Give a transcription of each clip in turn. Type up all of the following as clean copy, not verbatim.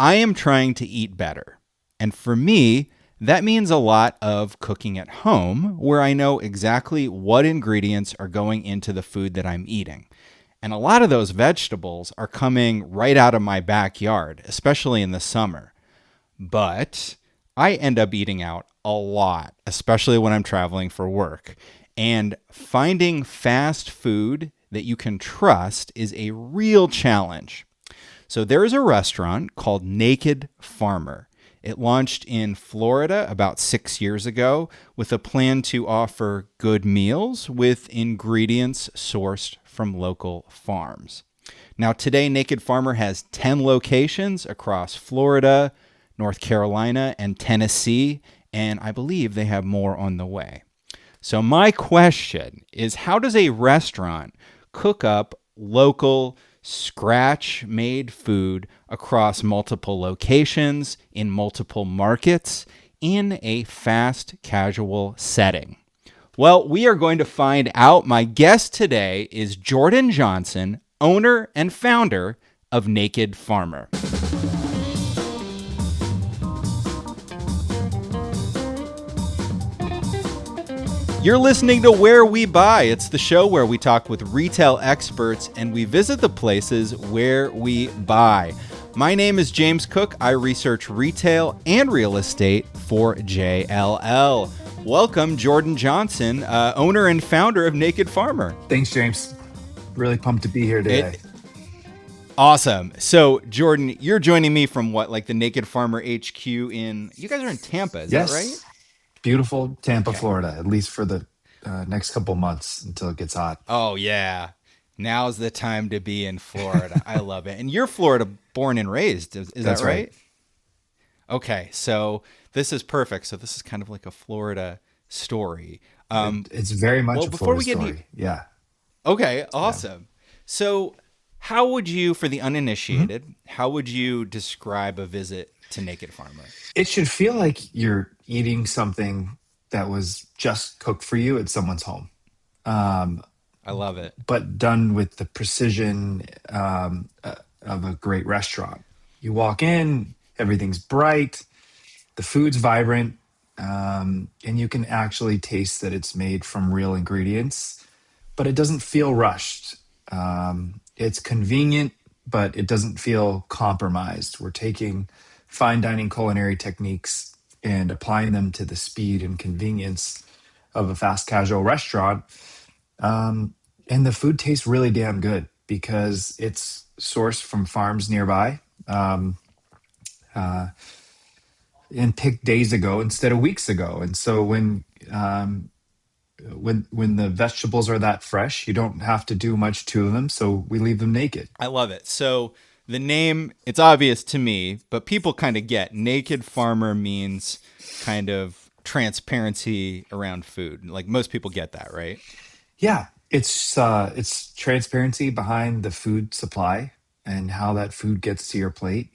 I am trying to eat better. And for me, that means a lot of cooking at home where I know exactly what ingredients are going into the food that I'm eating. And a lot of those vegetables are coming right out of my backyard, especially in the summer. But I end up eating out a lot, especially when I'm traveling for work. And finding fast food that you can trust is a real challenge. So there is a restaurant called Naked Farmer. It launched in Florida about 6 years ago with a plan to offer good meals with ingredients sourced from local farms. Now, today, Naked Farmer has 10 locations across Florida, North Carolina, and Tennessee, and I believe they have more on the way. So, my question is, how does a restaurant cook up local, scratch made food across multiple locations in multiple markets in a fast casual setting? Well, we are going to find out. My guest today is Jordan Johnson, owner and founder of Naked Farmer. You're listening to Where We Buy. It's the show where we talk with retail experts and we visit the places where we buy. My name is James Cook. I research retail and real estate for JLL. Welcome, Jordan Johnson, owner and founder of Naked Farmer. Thanks, James. Really pumped to be here today. Awesome. So, Jordan, you're joining me from what, like the Naked Farmer HQ in, you guys are in Tampa, is that right? Yes, beautiful Tampa, Okay. Florida, at least for the next couple months until it gets hot. Oh, yeah. Now's the time to be in Florida. I love it. And you're Florida born and raised, is that That's right. right? Okay. So, this is perfect. So, this is kind of like a Florida story. It's very much Well, a before Florida we get into, story. Yeah. okay, Yeah. awesome. So, how would you, for the Mhm. uninitiated, how would you describe a visit to Naked Farmer? It should feel like you're eating something that was just cooked for you at someone's home, um, I love it. but done with the precision of a great restaurant. You walk in, everything's bright, the food's vibrant, and you can actually taste that it's made from real ingredients, but it doesn't feel rushed. It's convenient, but it doesn't feel compromised. We're taking fine dining culinary techniques and applying them to the speed and convenience of a fast casual restaurant. And the food tastes really damn good because it's sourced from farms nearby. Um, uh, and picked days ago instead of weeks ago. And so when the vegetables are that fresh, you don't have to do much to them. So we leave them naked. I love it. So the name, it's obvious to me, but people kind of get Naked Farmer means kind of transparency around food. Like most people get that, right? Yeah, it's transparency behind the food supply and how that food gets to your plate.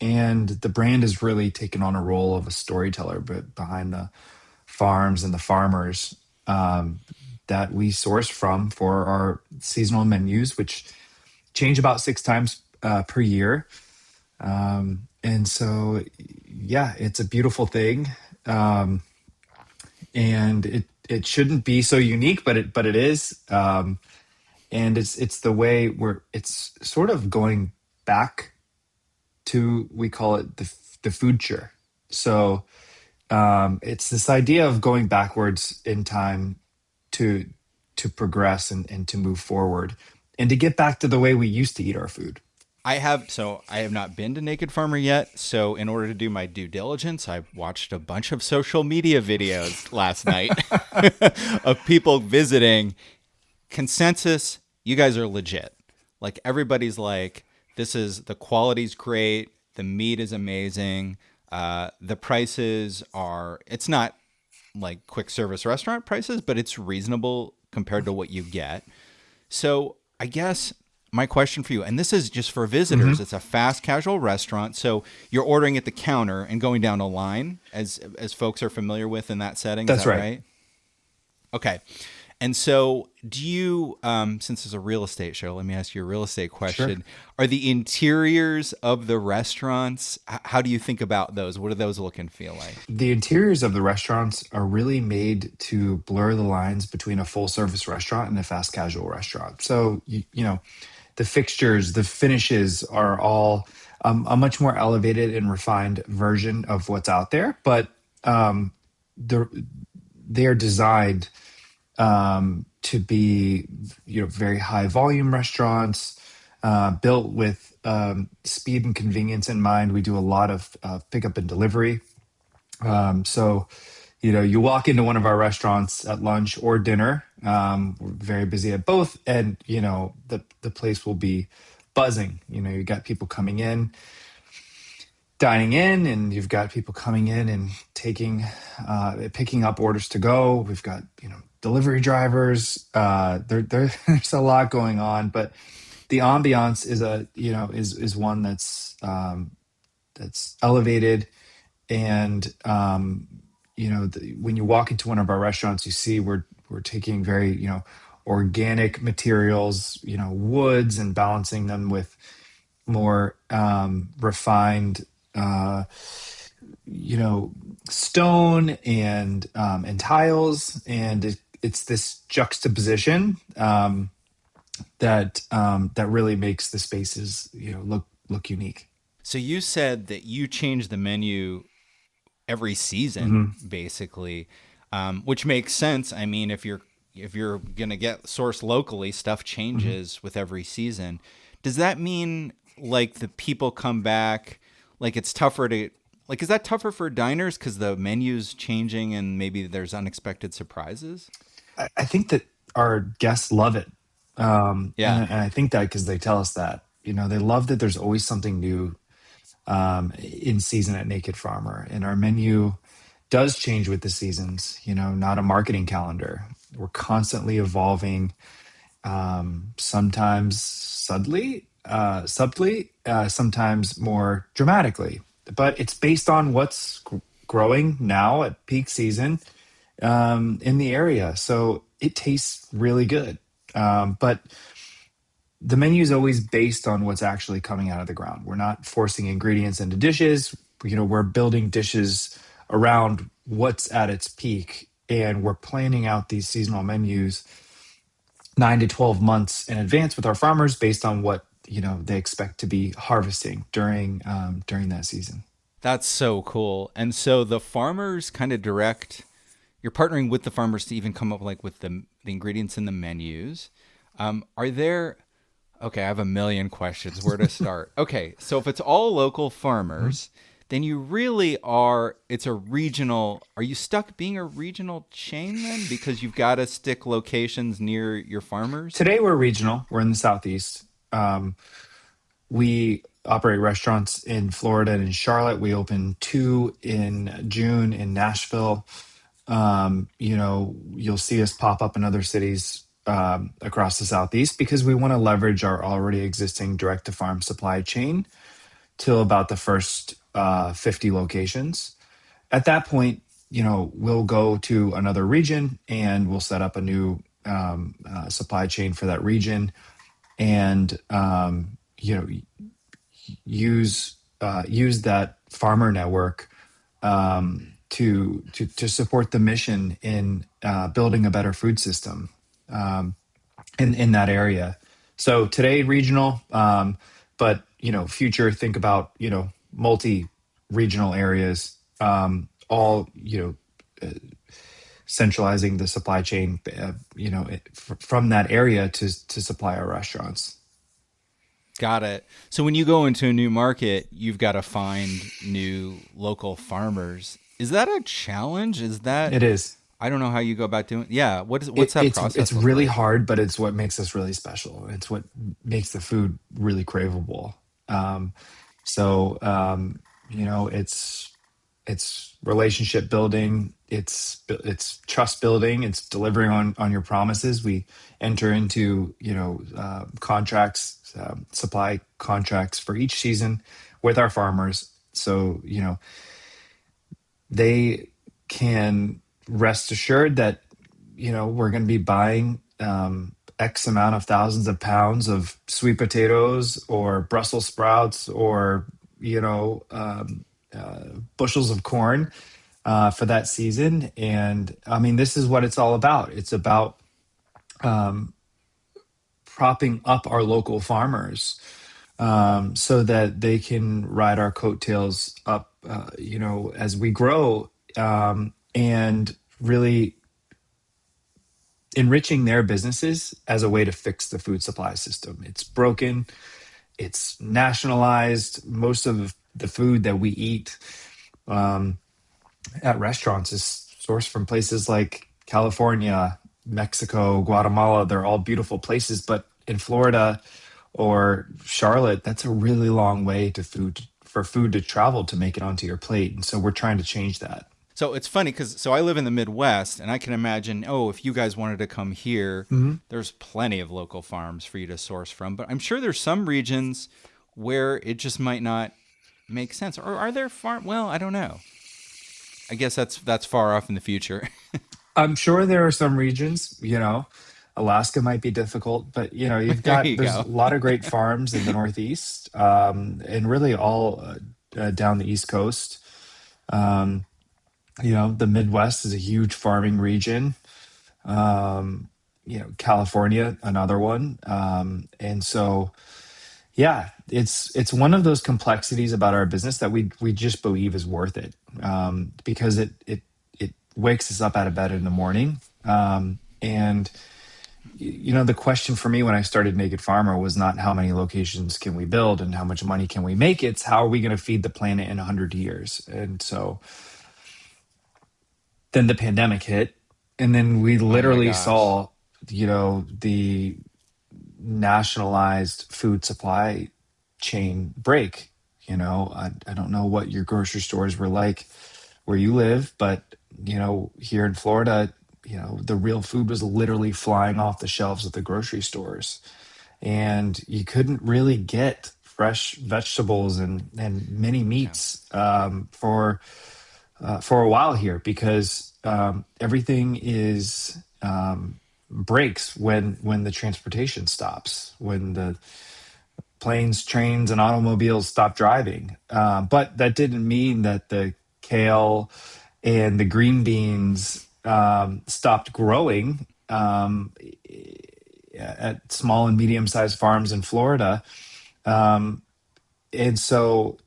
And the brand has really taken on a role of a storyteller, but behind the farms and the farmers that we source from for our seasonal menus, which change about six times per year. And so, yeah, it's a beautiful thing, and it shouldn't be so unique, but it is. And it's the way where it's sort of going back to, we call it the future. So it's this idea of going backwards in time to progress and to move forward and to get back to the way we used to eat our food. I have not been to Naked Farmer yet. So in order to do my due diligence, I watched a bunch of social media videos last night of people visiting. Consensus, you guys are legit. Like everybody's like, this is the quality's great, the meat is amazing, the prices are. It's not like quick service restaurant prices, but it's reasonable compared to what you get. So I guess my question for you, and this is just for Hmm. visitors, it's a fast casual restaurant. So you're ordering at the counter and going down a line as folks are familiar with in that setting. Is That's that right. right? Okay. And so, do you, since it's a real estate show, let me ask you a real estate Sure. question. Are the interiors of the restaurants, how do you think about those? What do those look and feel like? The interiors of the restaurants are really made to blur the lines between a full service restaurant and a fast casual restaurant. So, the fixtures, the finishes are all a much more elevated and refined version of what's out there, but um, the, they are designed to be, very high volume restaurants, built with speed and convenience in mind. We do a lot of pickup and delivery. So, you walk into one of our restaurants at lunch or dinner. We're very busy at both, and the place will be buzzing. You got people coming in, dining in, and you've got people coming in and picking up orders to go. We've got delivery drivers. There's a lot going on, but the ambiance is one that's elevated. And when you walk into one of our restaurants, you see we're taking very organic materials, woods, and balancing them with more refined uh, you know stone and tiles, and it's this juxtaposition that really makes the spaces look unique. So, you said that you change the menu every season, Hmm. basically, which makes sense. I mean, if you're gonna get sourced locally, stuff Hmm. changes with every season. Does that mean like the people come back? Like it's tougher to like is that tougher for diners because the menu's changing and maybe there's unexpected surprises? I think that our guests love it, Yeah, and I think that because they tell us that they love that there's always something new in season at Naked Farmer, and our menu does change with the seasons. Not a marketing calendar. We're constantly evolving, sometimes subtly, sometimes more dramatically. But it's based on what's growing now at peak season in the area. So it tastes really good. But the menu is always based on what's actually coming out of the ground. We're not forcing ingredients into dishes. We're building dishes around what's at its peak, and we're planning out these seasonal menus 9 to 12 months in advance with our farmers based on what they expect to be harvesting during that season. that's so cool. And so the farmers kind of direct. You're partnering with the farmers to even come up like with the ingredients in the menus. Are there Okay, I have a million questions. Where to start? Okay, so if it's all local Mhm. farmers, then you really are, it's a regional. Are you stuck being a regional chain then? Because you've got to stick locations near your farmers? Today we're regional. We're in the southeast. We operate restaurants in Florida and in Charlotte. We opened two in June in Nashville. You'll see us pop up in other cities across the southeast because we want to leverage our already existing direct to farm supply chain till about the first 50 locations. At that point, we'll go to another region and we'll set up a new supply chain for that region, and use that farmer network to support the mission in building a better food system in that area. So today regional, but future, think about multi regional areas, all centralizing the supply chain, from that area to supply our restaurants. Got it. So when you go into a new market, you've got to find new local farmers. Is that a challenge? Is that It is. I don't know how you go about doing. Yeah, what's that It's process look really like? hard, but it's what makes us really special. It's what makes the food really craveable. Um, so it's relationship building. It's trust building. It's delivering on your promises. We enter into contracts, supply contracts for each season with our farmers. So they can rest assured that we're going to be buying X amount of thousands of pounds of sweet potatoes or Brussels sprouts or, you know, bushels of corn for that season. And I mean, this is what it's all about. It's about propping up our local farmers so that they can ride our coattails up, as we grow, and really enriching their businesses as a way to fix the food supply system. It's broken, it's nationalized. Most of the food that we eat at restaurants is sourced from places like California, Mexico, Guatemala. They're all beautiful places, but in Florida or Charlotte, that's a really long way for food to travel to make it onto your plate. And so we're trying to change that. So it's funny because I live in the Midwest, and I can imagine, oh, if you guys wanted to come here, Mhm. there's plenty of local farms for you to source from. But I'm sure there's some regions where it just might not make sense. Or are there farm? Well, I don't know. I guess that's far off in the future. I'm sure there are some regions, Alaska might be difficult, but There you there's a go. lot of great farms in the Northeast, and really all down the East Coast. Um, the Midwest is a huge farming region. California, another one. And so, yeah, it's one of those complexities about our business that we just believe is worth it, because it wakes us up out of bed in the morning. And the question for me when I started Naked Farmer was not how many locations can we build and how much money can we make. It's how are we going to feed the planet in 100 years. And so then the pandemic hit, and then we Oh my literally gosh. saw the nationalized food supply chain break. I don't know what your grocery stores were like where you live, but here in Florida, the real food was literally flying off the shelves at the grocery stores, and you couldn't really get fresh vegetables and many Yeah. meats for a while here because everything is breaks when the transportation stops, when the planes, trains, and automobiles stop driving. But that didn't mean that the kale and the green beans stopped growing at small and medium sized farms in Florida. And so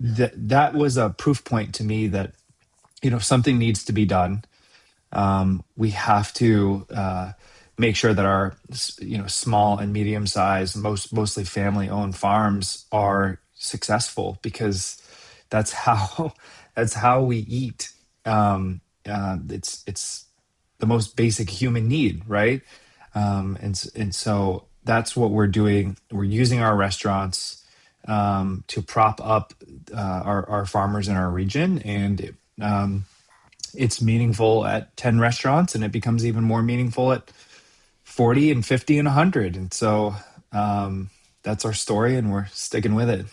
that was a proof point to me that something needs to be done. We have to make sure that our small and medium sized, mostly family owned farms are successful, because that's how that's how we eat. It's the most basic human need, right? And so that's what we're doing. We're using our restaurants to prop up our farmers in our region, and it's meaningful at 10 restaurants, and it becomes even more meaningful at 40 and 50 and 100. And so that's our story, and we're sticking with it.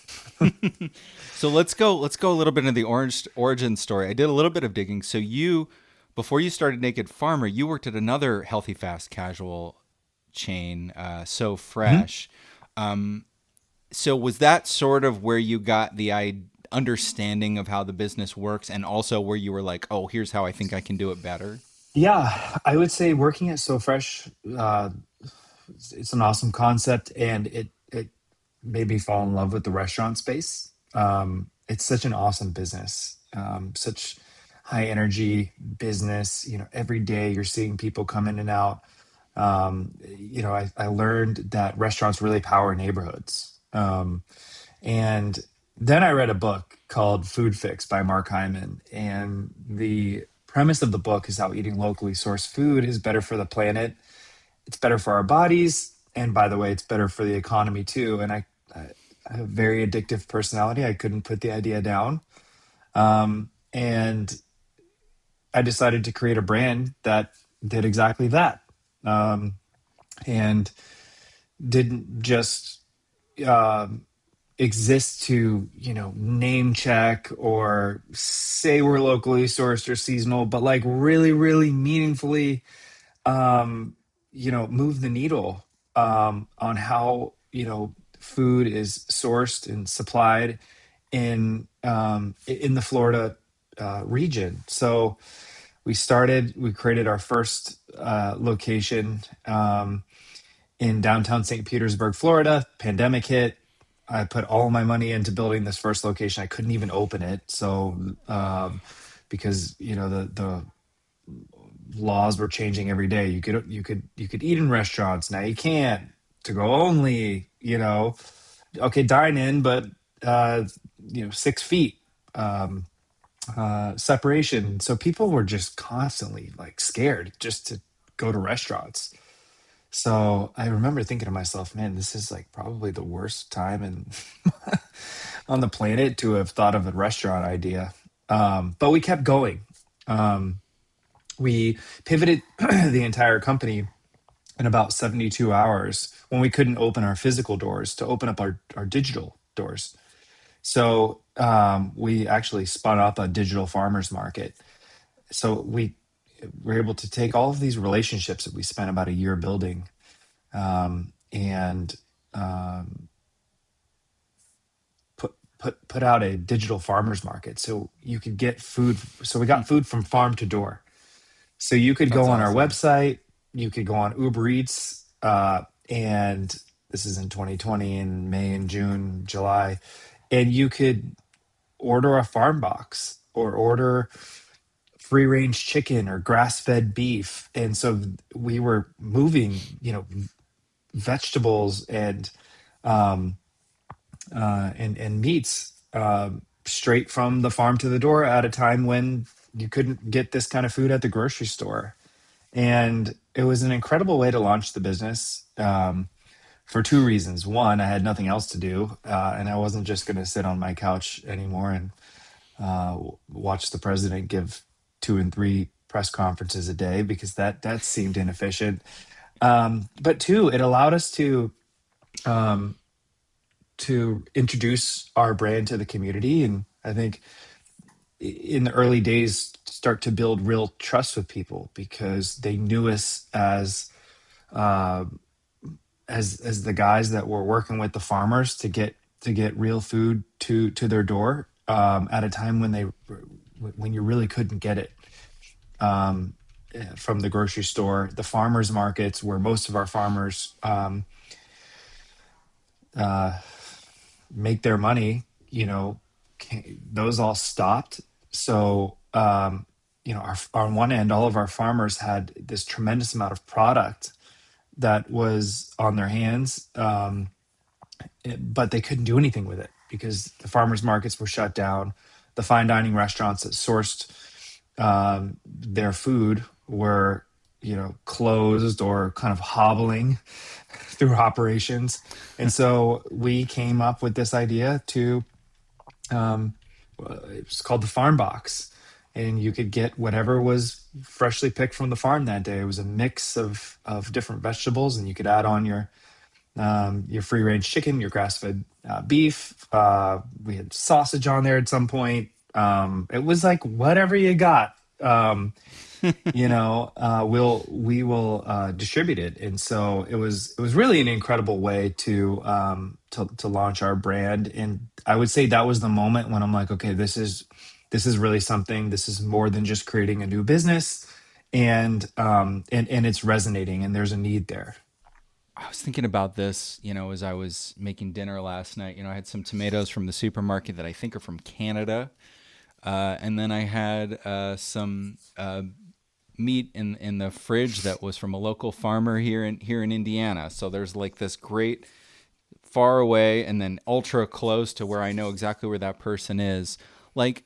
So let's go a little bit into the orange origin story. I did a little bit of digging. So you before you started Naked Farmer, you worked at another healthy fast casual chain, So Mhm. Fresh. So was that sort of where you got the understanding of how the business works, and also where you were like, oh, here's how I think I can do it better? Yeah, I would say working at So Fresh, it's an awesome concept, and it made me fall in love with the restaurant space. It's such an awesome business, such high energy business. Every day you're seeing people come in and out. I learned that restaurants really power neighborhoods. And then I read a book called Food Fix by Mark Hyman. And the premise of the book is how eating locally sourced food is better for the planet, it's better for our bodies. And by the way, it's better for the economy too. And I have a very addictive personality. I couldn't put the idea down. And I decided to create a brand that did exactly that. Um, and didn't just exist to name check or say we're locally sourced or seasonal, but like really really meaningfully um, move the needle on how, food is sourced and supplied in the Florida region. So we created our first location in downtown St. Petersburg, Florida. Pandemic hit. I put all my money into building this first location. I couldn't even open it. So, because the laws were changing every day. You could eat in restaurants. Now you can't. To go only, okay, dine in, but 6 feet separation. So people were just constantly like scared just to go to restaurants. So I remember thinking to myself, man, this is like probably the worst time on the planet to have thought of a restaurant idea. But we kept going. Um, we pivoted the entire company in about 72 hours when we couldn't open our physical doors to open up our digital doors. So we actually spun up a digital farmers market. So we were able to take all of these relationships that we spent about a year building, and put out a digital farmers market so you could get food. So we Hmm. got food from farm to door. So you could go That's on our awesome. website, you could go on Uber Eats, and this is in 2020 in May and June, July, and you could order a farm box or order free range chicken or grass fed beef. And so we were moving, vegetables and meats straight from the farm to the door at a time when you couldn't get this kind of food at the grocery store. And it was an incredible way to launch the business, for two reasons. One, I had nothing else to do, and I wasn't just going to sit on my couch anymore and watch the president give 2 and 3 press conferences a day, because that seemed inefficient. But two, it allowed us um, to introduce our brand to the community, and I think in the early days start to build real trust with people because they knew us uh, as the guys that were working with the farmers to get real food to their door, at a time when you really couldn't get it, from the grocery store. The farmers markets, where most of our farmers uh, make their money, those all stopped. So, on one end, all of our farmers had this tremendous amount of product that was on their hands, but they couldn't do anything with it because the farmers markets were shut down. The fine dining restaurants that sourced their food were, closed or kind of hobbling through operations. And so we came up with this idea to, um, it was called the farm box. And you could get whatever was freshly picked from the farm that day. It was a mix of different vegetables, and you could add on your free range chicken, your grass fed beef. We had sausage on there at some point. It was like whatever you got. We will distribute it. And so it was really an incredible way to launch our brand. And I would say that was the moment when I'm like, okay, this is really something. This is more than just creating a new business, and it's resonating, and there's a need there. I was thinking about this, as I was making dinner last night. I had some tomatoes from the supermarket that I think are from Canada. And then I had some meat in the fridge that was from a local farmer here in Indiana. So there's like this great far away and then ultra close to where I know exactly where that person is. Like,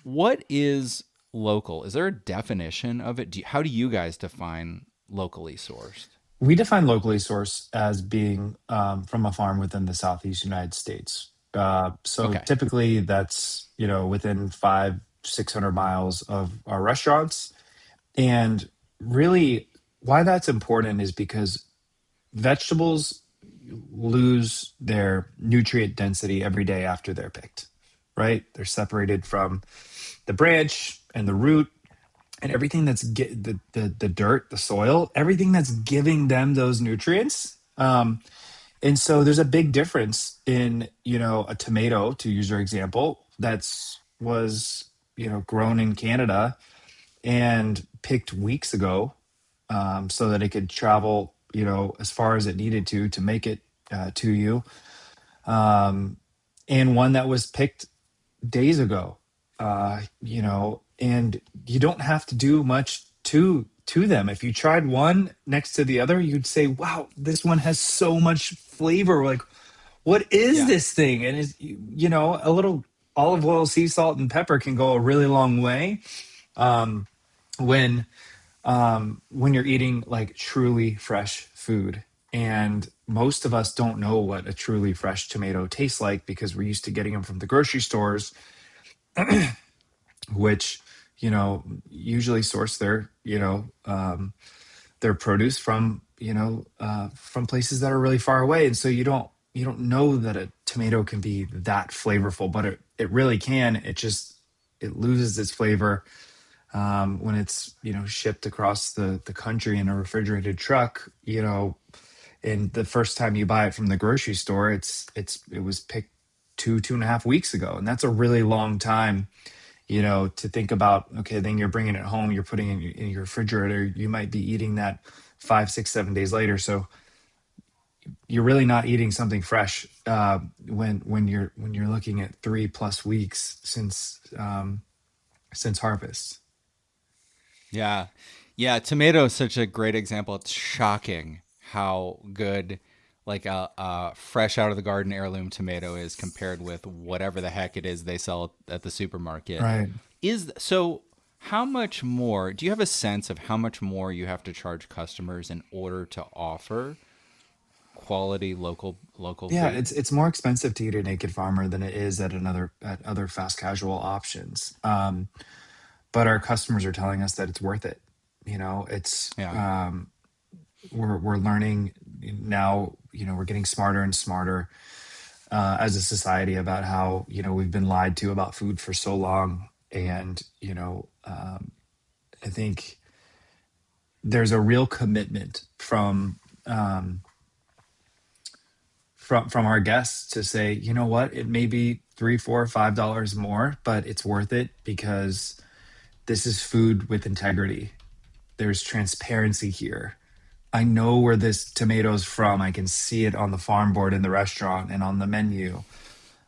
what is local? Is there a definition of it? How do you guys define locally sourced? We define locally sourced as being from a farm within the Southeast United States. So Okay. typically that's, within 500-600 miles of our restaurants. And really, why that's important is because vegetables lose their nutrient density every day after they're picked, right? They're separated from the branch and the root, and everything that's the dirt, the soil, everything that's giving them those nutrients. And so there's a big difference in, a tomato, to use your example, that's was, grown in Canada and picked weeks ago, so that it could travel, as far as it needed to make it to you. And one that was picked days ago, and you don't have to do much to them. If you tried one next to the other, you'd say, wow, this one has so much flavor. Like, what is Yeah. this thing? And it's, a little olive oil, sea salt, and pepper can go a really long way, when when you're eating like truly fresh food. And most of us don't know what a truly fresh tomato tastes like because we're used to getting them from the grocery stores, which, usually source their produce from, from places that are really far away. And so you don't know that a tomato can be that flavorful, but it really can. It loses its flavor, when it's, shipped across the country in a refrigerated truck, and the first time you buy it from the grocery store, it was picked 2.5 weeks ago, and that's a really long time, to think about. Okay, then you're bringing it home, you're putting it in your refrigerator, you might be eating that 5, 6, 7 days later. So you're really not eating something fresh, when you're looking at 3+ weeks since harvest. Yeah. Yeah. Tomato is such a great example. It's shocking how good like a fresh out of the garden heirloom tomato is compared with whatever the heck it is they sell at the supermarket. Right. Is so how much more do you have a sense of how much more you have to charge customers in order to offer quality local Yeah, food? it's more expensive to eat a naked farmer than it is at other fast casual options. But our customers are telling us that it's worth it. It's Yeah. we're learning now. We're getting smarter and smarter, as a society, about how, we've been lied to about food for so long. And I think there's a real commitment from our guests to say, you know what, it may be 3, 4, $5 more, but it's worth it because this is food with integrity. There's transparency here. I know where this tomato's from. I can see it on the farm board in the restaurant and on the menu.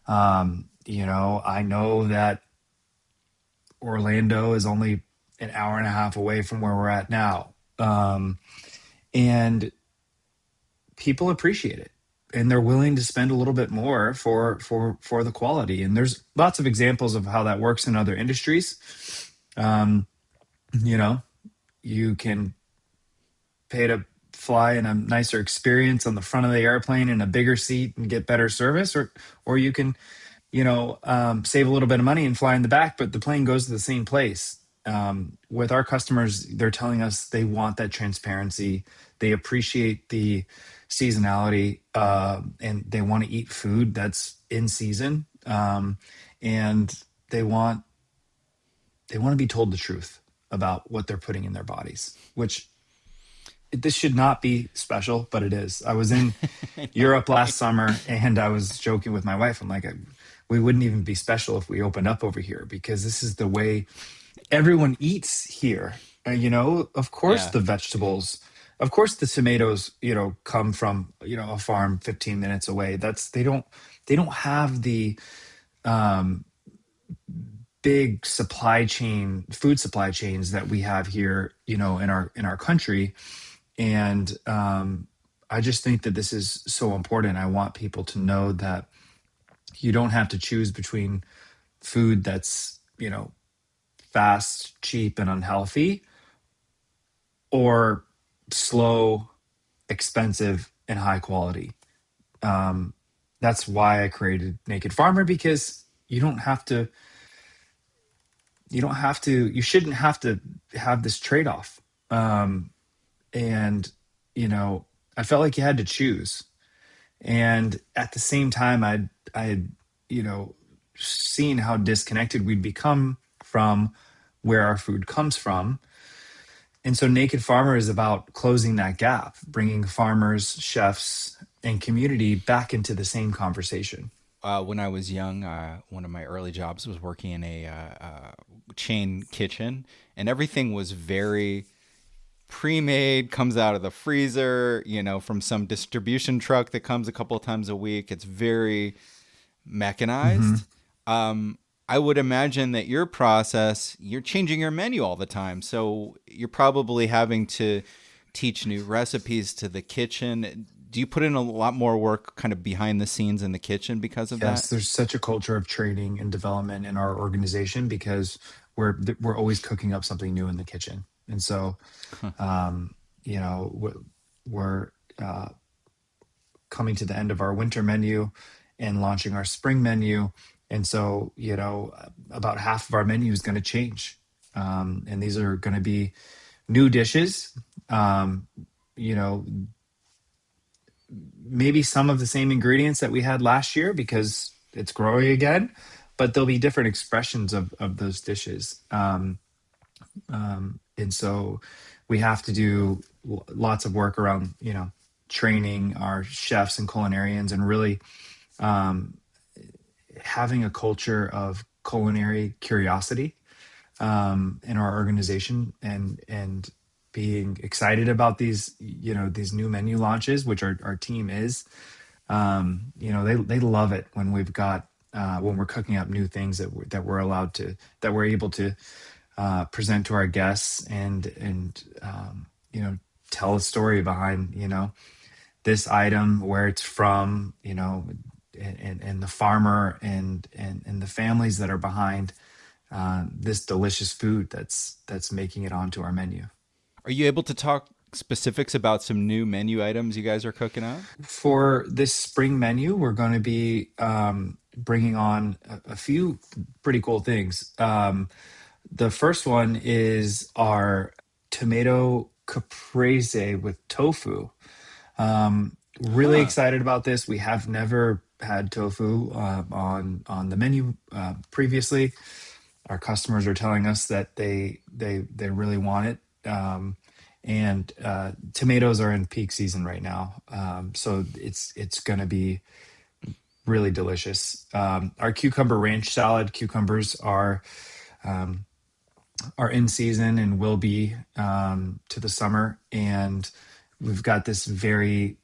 I know that Orlando is only an hour and a half away from where we're at now. And people appreciate it, and they're willing to spend a little bit more for the quality. And there's lots of examples of how that works in other industries. um, you know you can pay to fly in a nicer experience on the front of the airplane in a bigger seat and get better service, or you can, save a little bit of money and fly in the back, but the plane goes to the same place. With our customers, they're telling us they want that transparency. They appreciate the seasonality, and they want to eat food that's in season, and they want they want to be told the truth about what they're putting in their bodies, which this should not be special, but it is. I was in I know, Europe last right? summer, and I was joking with my wife. I'm like, we wouldn't even be special if we opened up over here because this is the way everyone eats here. Of course, Yeah. the vegetables, of course, the tomatoes, come from, a farm 15 minutes away. They don't have the big food supply chains that we have here, in our country. And I just think that this is so important. I want people to know that you don't have to choose between food that's, fast, cheap, and unhealthy, or slow, expensive, and high quality. Um, that's why I created Naked Farmer, because you shouldn't have to have this trade off. And, you know, I felt like you had to choose. And at the same time, I had, you know, seen how disconnected we'd become from where our food comes from. And so Naked Farmer is about closing that gap, bringing farmers, chefs, and community back into the same conversation. When I was young, one of my early jobs was working in a chain kitchen, and everything was very pre-made, comes out of the freezer, from some distribution truck that comes a couple of times a week. It's very mechanized. Hmm. I would imagine that your process, you're changing your menu all the time. So you're probably having to teach new recipes to the kitchen. Do you put in a lot more work kind of behind the scenes in the kitchen because of Yes, that? there's such a culture of training and development in our organization because we're always cooking up something new in the kitchen. And so, um, we're uh, coming to the end of our winter menu and launching our spring menu. And so, about half of our menu is going to change. And these are going to be new dishes. Um, you know, Maybe some of the same ingredients that we had last year because it's growing again, but there'll be different expressions of those dishes. And so we have to do lots of work around, training our chefs and culinarians and really um, having a culture of culinary curiosity in our organization and being excited about these new menu launches, which our team is. They love it when we've got when we're cooking up new things that we're able to present to our guests and tell a story behind this item, where it's from, and the farmer and the families that are behind this delicious food that's making it onto our menu. Are you able to talk specifics about some new menu items you guys are cooking up? For this spring menu, we're going to be bringing on a few pretty cool things. The first one is our tomato caprese with tofu. Really Huh. excited about this. We have never had tofu on the menu previously. Our customers are telling us that they really want it. And tomatoes are in peak season right now, so it's going to be really delicious. Our cucumber ranch salad, cucumbers um, are in season and will be to the summer, and we've got this very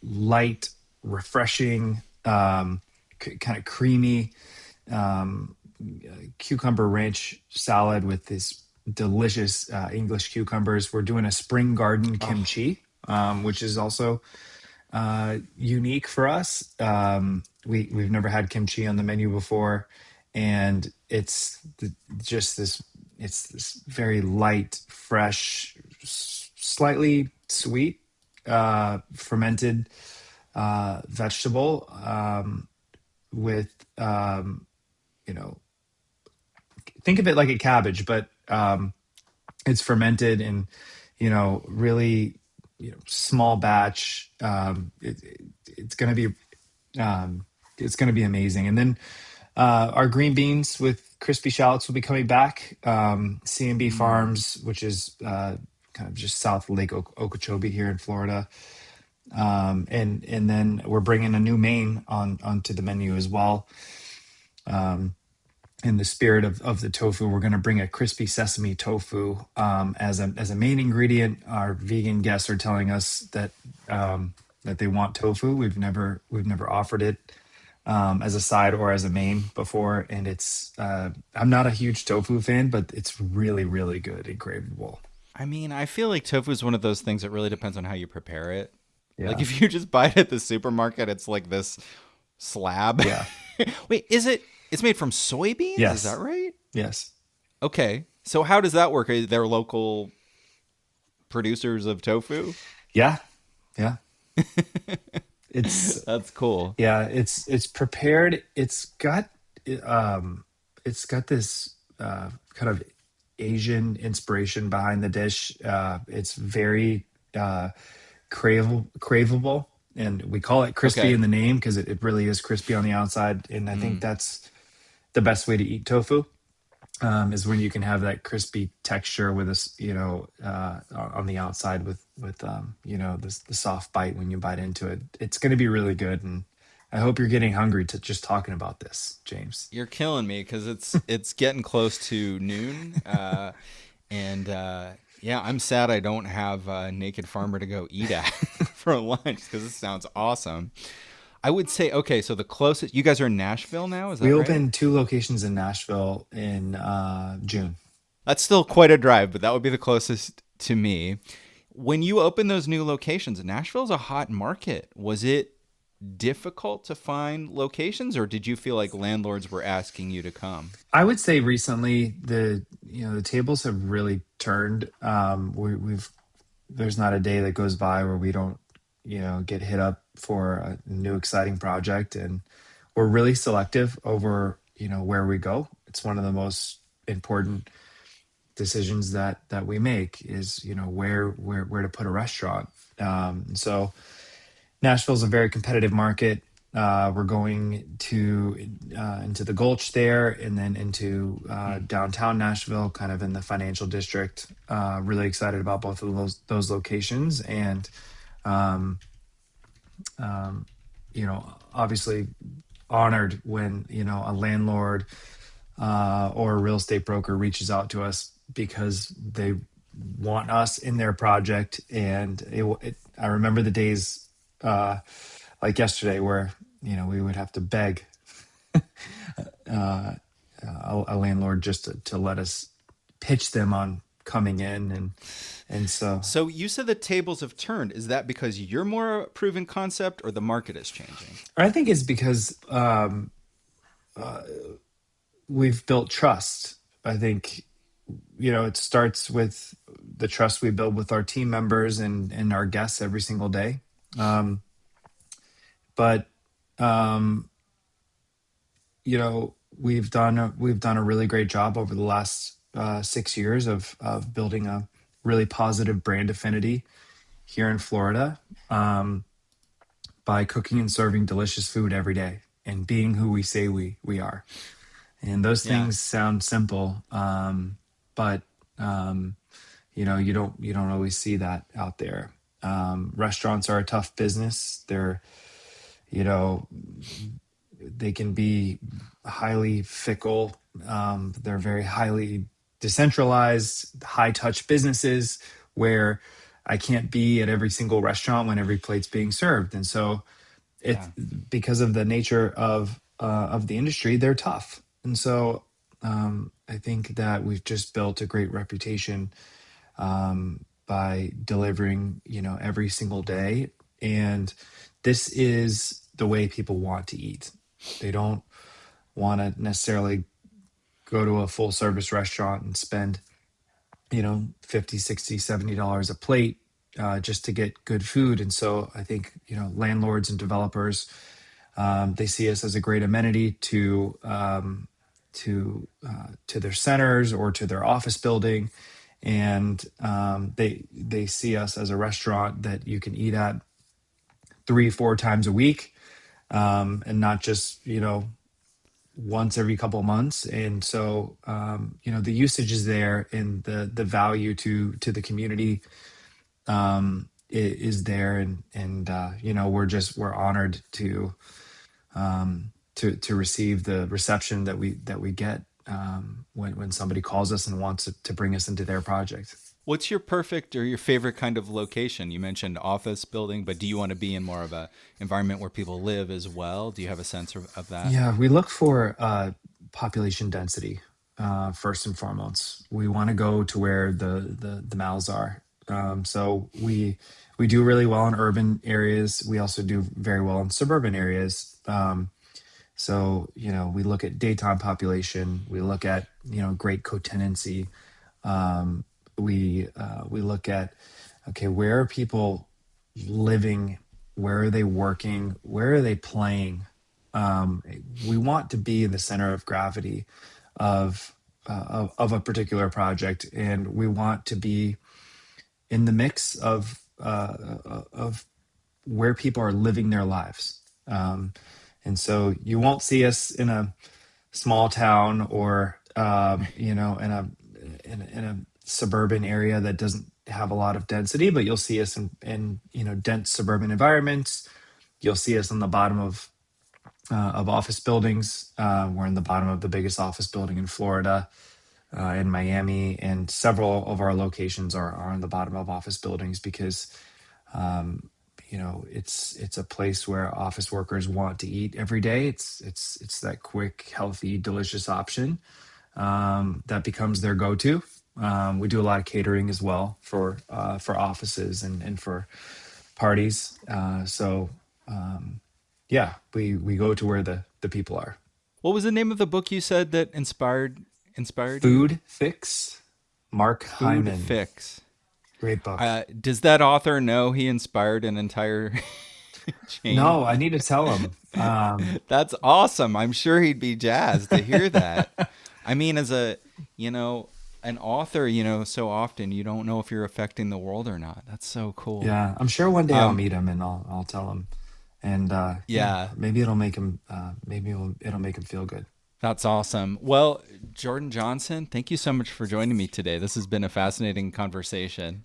light, refreshing, kind of creamy cucumber ranch salad with this delicious English cucumbers. We're doing a spring garden Oh, kimchi, which is also unique for us. We've never had kimchi on the menu before, and just this. It's this very light, fresh, slightly sweet, fermented vegetable with you know think of it like a cabbage, but it's fermented and really small batch. It's going to be it's going to be amazing. And then our green beans with crispy shallots will be coming back. C&B mm. Farms, which is kind of just south of Lake Okeechobee here in Florida. And then we're bringing a new main onto the menu as well. In the spirit of the tofu, we're going to bring a crispy sesame tofu as a main ingredient. Our vegan guests are telling us that they want tofu. We've never offered it as a side or as a main before, and it's I'm not a huge tofu fan, but it's really really good and craveable. I mean, I feel like tofu is one of those things that really depends on how you prepare it. Like Yeah, if you just buy it at the supermarket, it's like this slab. yeah, Wait, is it? It's made from soybeans. Is that yes, right? yes, Okay. So how does that work? Are there local producers of tofu? yeah, yeah. It's That's cool. Yeah, it's prepared. Um, it's got this kind of Asian inspiration behind the dish. It's very uh, craveable, and we call it crispy in Okay. the name because it really is crispy on the outside. And I think Mm. that's the best way to eat tofu. is when you can have that crispy texture with this, on the outside with the soft bite when you bite into it. It's going to be really good, and I hope you're getting hungry to just talking about this, James. You're killing me because it's getting close to noon, and yeah, I'm sad I don't have a Naked Farmer to go eat at for lunch because this sounds awesome. I would say okay, so the closest you guys are in Nashville now, is We that right? opened two locations in Nashville in June. That's still quite a drive, but that would be the closest to me. When you open those new locations, Nashville's a hot market. Was it difficult to find locations, or did you feel like landlords were asking you to come? I would say recently the tables have really turned. We've There's not a day that goes by where we don't get hit up for a new exciting project, and we're really selective over where we go. It's one of the most important decisions that we make is where to put a restaurant. So Nashville's a very competitive market. We're going to into the Gulch there, and then into Hmm. downtown Nashville, kind of in the financial district. Really excited about both of those locations, and um, obviously honored when a landlord or a real estate broker reaches out to us because they want us in their project. And I remember the days uh, like yesterday where we would have to beg uh, a landlord just to let us pitch them on coming in, and so So you said the tables have turned. Is that because you're more a proven concept, or the market is changing? I think it's because uh, we've built trust. I think it starts with the trust we build with our team members and our guests every single day. Um, but um, we've done a really great job over the last 6 years of building a really positive brand affinity here in Florida, by cooking and serving delicious food every day and being who we say we are. And those Yeah. things sound simple, but um, you don't always see that out there. Restaurants are a tough business. You know they can be highly fickle. They're very highly decentralized, high touch businesses where I can't be at every single restaurant when every plate's being served. And so it's Yeah. because of the nature of the industry, they're tough. And so I think that we've just built a great reputation by delivering, every single day. And this is the way people want to eat. They don't want to necessarily go to a full service restaurant and spend 50, 60, $70 a plate just to get good food. And so I think landlords and developers, they see us as a great amenity to their centers or to their office building, and they see us as a restaurant that you can eat at 3, 4 times a week, and not just once every couple of months. And so the usage is there, and the value to the community is there, and we're honored to receive the reception that we get when somebody calls us and wants to bring us into their project. What's your perfect or your favorite kind of location? You mentioned office building, but do you want to be in more of a environment where people live as well? Do you have a sense of that? Yeah, we look for population density first and foremost. We want to go to where the mouths are. So we do really well in urban areas. We also do very well in suburban areas. So we look at daytime population. We look at great co-tenancy. Um, we look at, okay, where are people living? Where are they working? Where are they playing? Um, we want to be in the center of gravity of a particular project, and we want to be in the mix of where people are living their lives. And so you won't see us in a small town or in a suburban area that doesn't have a lot of density, but you'll see us in dense suburban environments. You'll see us on the bottom of office buildings. We're in the bottom of the biggest office building in Florida, in Miami, and several of our locations are on the bottom of office buildings because it's a place where office workers want to eat every day. It's that quick, healthy, delicious option that becomes their go-to. We do a lot of catering as well for offices and for parties. So yeah, we go to where the people are. What was the name of the book you said that inspired you? Food Fix, Mark Food Hyman. Fix. Great book. Does that author know he inspired an entire chain? No, I need to tell him. That's awesome. I'm sure he'd be jazzed to hear that. I mean, as a, you know, an author, so often you don't know if you're affecting the world or not. That's so cool. Yeah, I'm sure one day I'll Um, meet him and I'll tell him, and yeah, yeah, maybe it'll make him it'll make him feel good. that's awesome. Well, Jordan Johnson, thank you so much for joining me today. This has been a fascinating conversation.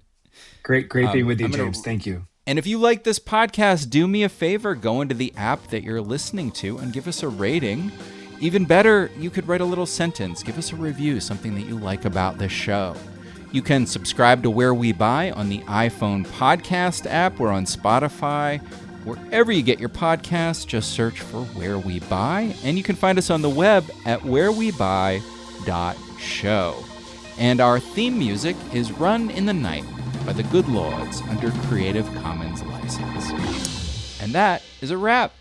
Great being with you, I'm James. gonna Thank you. And if you like this podcast, do me a favor, go into the app that you're listening to and give us a rating. Even better, you could write a little sentence, give us a review, something that you like about this show. You can subscribe to Where We Buy on the iPhone podcast app. We're on Spotify. Wherever you get your podcasts, just search for Where We Buy. And you can find us on the web at wherewebuy.show. And our theme music is Run in the Night by the Good Lords under Creative Commons license. And that is a wrap.